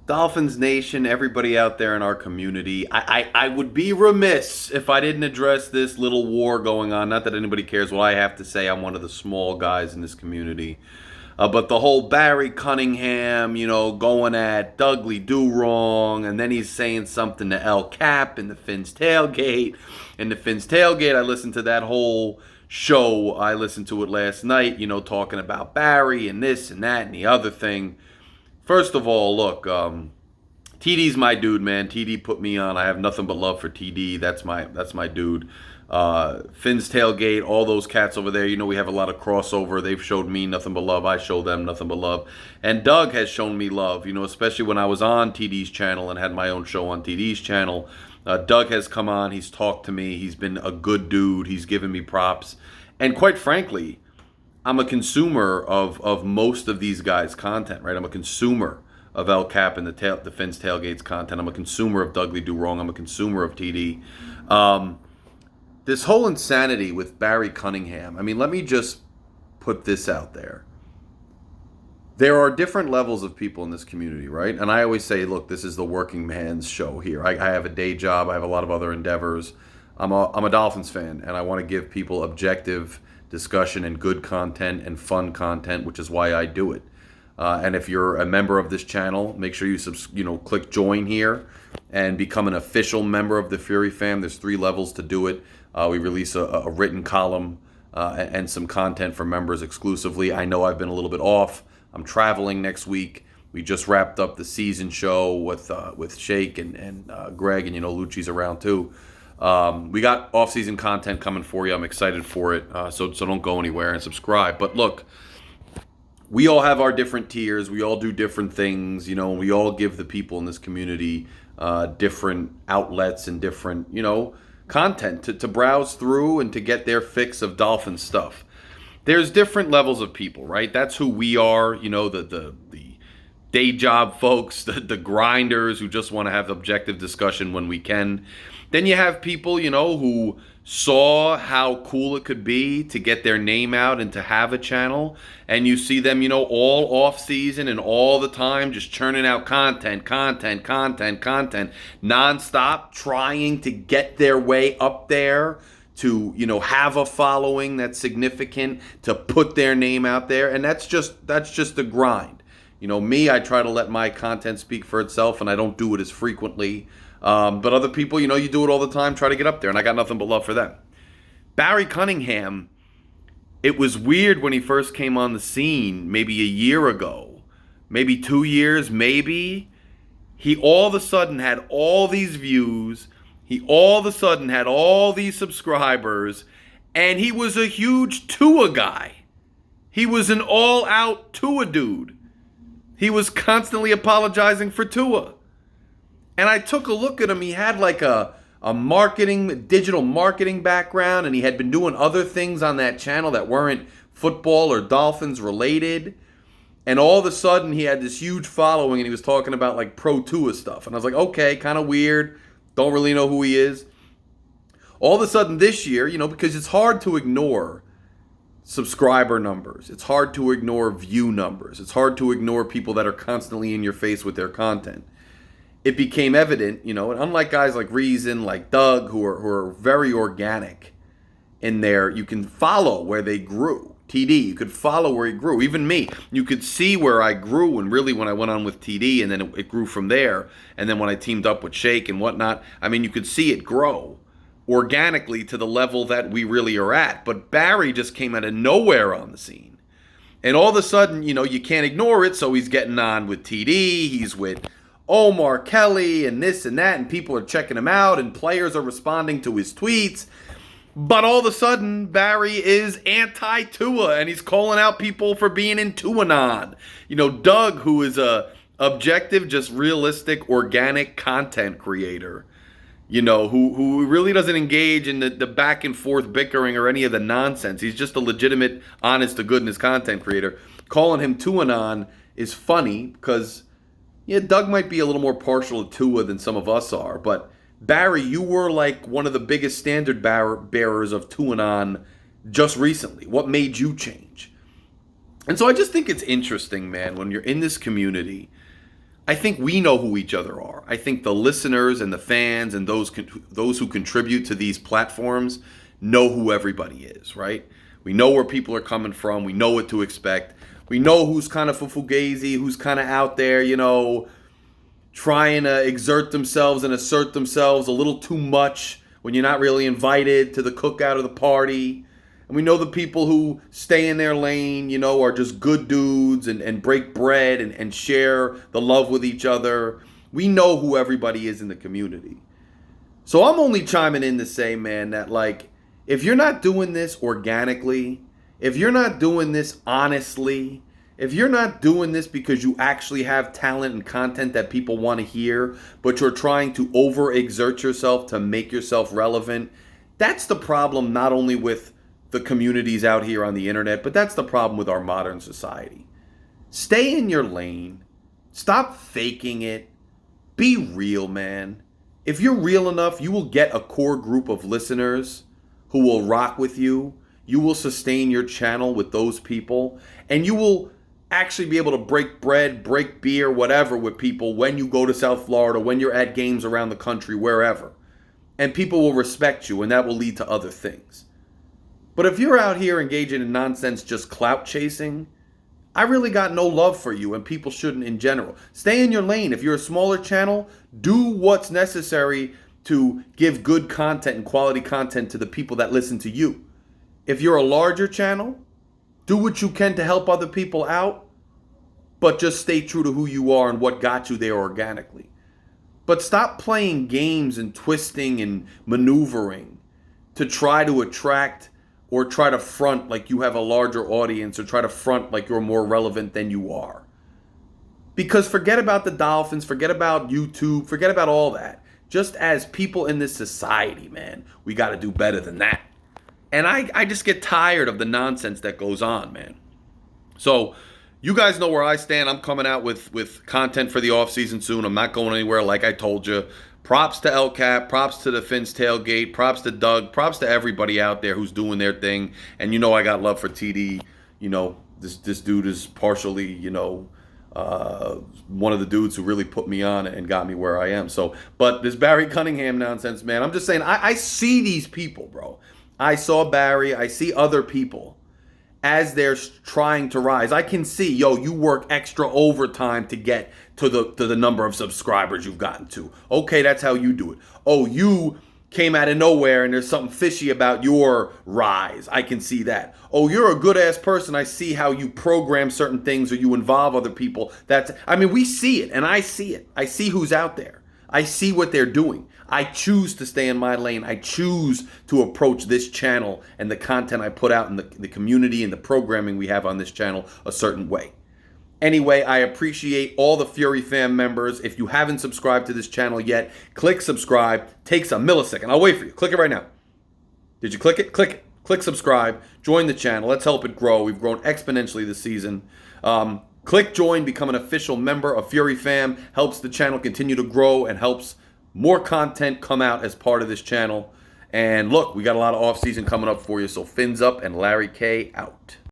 Dolphins Nation, everybody out there in our community, I would be remiss if I didn't address this little war going on. Not that anybody cares what I have to say. I'm one of the small guys in this community. But the whole Barry Cunningham, going at Dudley Do Wrong, and then he's saying something to El Cap in the Finn's Tailgate. In the Finn's Tailgate, I listened to that whole show. I listened to it last night, talking about Barry and this and that and the other thing. First of all, look, TD's my dude, man. TD put me on. I have nothing but love for TD. That's my dude. Finn's Tailgate, all those cats over there. We have a lot of crossover. They've showed me nothing but love. I show them nothing but love. And Doug has shown me love, especially when I was on TD's channel and had my own show on TD's channel. Doug has come on. He's talked to me. He's been a good dude. He's given me props. And quite frankly, I'm a consumer of most of these guys' content, right? I'm a consumer of El Cap and the Finn's Tailgates content. I'm a consumer of Dudley Do Wrong. I'm a consumer of TD. This whole insanity with Barry Cunningham, let me just put this out there. There are different levels of people in this community, right? And I always say, look, this is the working man's show here. I have a day job. I have a lot of other endeavors. I'm a Dolphins fan, and I want to give people objective discussion and good content and fun content, which is why I do it. And if you're a member of this channel, make sure you click join here and become an official member of the Fury fam. There's 3 levels to do it. We release a written column and some content for members exclusively. I know I've been a little bit off. I'm traveling next week. We just wrapped up the season show with Shake and Greg, and Lucci's around too. We got off-season content coming for you. I'm excited for it. So don't go anywhere and subscribe. But look, we all have our different tiers. We all do different things, and we all give the people in this community different outlets and different, content to browse through and to get their fix of Dolphin stuff. There's different levels of people, right? That's who we are, the day job folks, the grinders who just want to have objective discussion when we can. Then you have people, who saw how cool it could be to get their name out and to have a channel. And you see them, all off season and all the time just churning out content, nonstop, trying to get their way up there, to, have a following that's significant, to put their name out there. And that's just the grind. Me, I try to let my content speak for itself, and I don't do it as frequently. But other people, you do it all the time, try to get up there, and I got nothing but love for them. Barry Cunningham, it was weird when he first came on the scene, maybe a year ago, maybe 2 years, maybe. He all of a sudden had all these views. He all of a sudden had all these subscribers, and he was a huge Tua guy. He was an all-out Tua dude. He was constantly apologizing for Tua. And I took a look at him. He had like a digital marketing background, and he had been doing other things on that channel that weren't football or Dolphins related. And all of a sudden, he had this huge following, and he was talking about like pro Tua stuff. And I was like, okay, kind of weird. Don't really know who he is. All of a sudden this year, because it's hard to ignore subscriber numbers. It's hard to ignore view numbers. It's hard to ignore people that are constantly in your face with their content. It became evident, and unlike guys like Reason, like Doug, who are very organic in there, you can follow where they grew. TD, you could follow where he grew. Even me, you could see where I grew, and really when I went on with TD, and then it grew from there. And then when I teamed up with Shake and whatnot, you could see it grow organically to the level that we really are at. But Barry just came out of nowhere on the scene. And all of a sudden, you can't ignore it, so he's getting on with TD, he's with Omar Kelly and this and that, and people are checking him out, and players are responding to his tweets. But all of a sudden, Barry is anti-Tua, and he's calling out people for being in Tuanon. Doug, who is a objective, just realistic, organic content creator, who really doesn't engage in the back and forth bickering or any of the nonsense. He's just a legitimate, honest to goodness content creator. Calling him Tuanon is funny because, yeah, Doug might be a little more partial to Tua than some of us are, but Barry, you were like one of the biggest standard bearers of Tuanon just recently. What made you change? And so I just think it's interesting, man, when you're in this community. I think we know who each other are. I think the listeners and the fans and those who contribute to these platforms know who everybody is, right? We know where people are coming from. We know what to expect. We know who's kind of fugazi, who's kind of out there, trying to exert themselves and assert themselves a little too much when you're not really invited to the cookout or the party. And we know the people who stay in their lane, are just good dudes and break bread and share the love with each other. We know who everybody is in the community. So I'm only chiming in to say, man, that if you're not doing this organically, if you're not doing this honestly, if you're not doing this because you actually have talent and content that people want to hear, but you're trying to overexert yourself to make yourself relevant, that's the problem not only with the communities out here on the internet, but that's the problem with our modern society. Stay in your lane. Stop faking it. Be real, man. If you're real enough, you will get a core group of listeners who will rock with you. You will sustain your channel with those people, and you will actually be able to break bread, break beer, whatever with people when you go to South Florida, when you're at games around the country, wherever. And people will respect you, and that will lead to other things. But if you're out here engaging in nonsense, just clout chasing, I really got no love for you, and people shouldn't in general. Stay in your lane. If you're a smaller channel, do what's necessary to give good content and quality content to the people that listen to you. If you're a larger channel, do what you can to help other people out, but just stay true to who you are and what got you there organically. But stop playing games and twisting and maneuvering to try to attract or try to front like you have a larger audience or try to front like you're more relevant than you are. Because forget about the Dolphins, forget about YouTube, forget about all that. Just as people in this society, man, we got to do better than that. And I just get tired of the nonsense that goes on, man. So you guys know where I stand. I'm coming out with content for the offseason soon. I'm not going anywhere, like I told you. Props to El Cap, props to the Fins Tailgate, props to Doug, props to everybody out there who's doing their thing. And I got love for TD. This dude is partially, one of the dudes who really put me on and got me where I am. So, but this Barry Cunningham nonsense, man, I'm just saying, I see these people, bro. I saw Barry, I see other people as they're trying to rise. I can see, you work extra overtime to get to the number of subscribers you've gotten to. Okay, that's how you do it. Oh, you came out of nowhere and there's something fishy about your rise. I can see that. Oh, you're a good ass person. I see how you program certain things or you involve other people. We see it and I see it. I see who's out there. I see what they're doing. I choose to stay in my lane. I choose to approach this channel and the content I put out in the community and the programming we have on this channel a certain way. Anyway, I appreciate all the Fury fam members. If you haven't subscribed to this channel yet, click subscribe. Takes a millisecond. I'll wait for you. Click it right now. Did you click it? Click it. Click subscribe. Join the channel. Let's help it grow. We've grown exponentially this season. Click join, become an official member of Fury fam. Helps the channel continue to grow and helps more content come out as part of this channel. And look, we got a lot of off-season coming up for you. So fins up and Larry K out.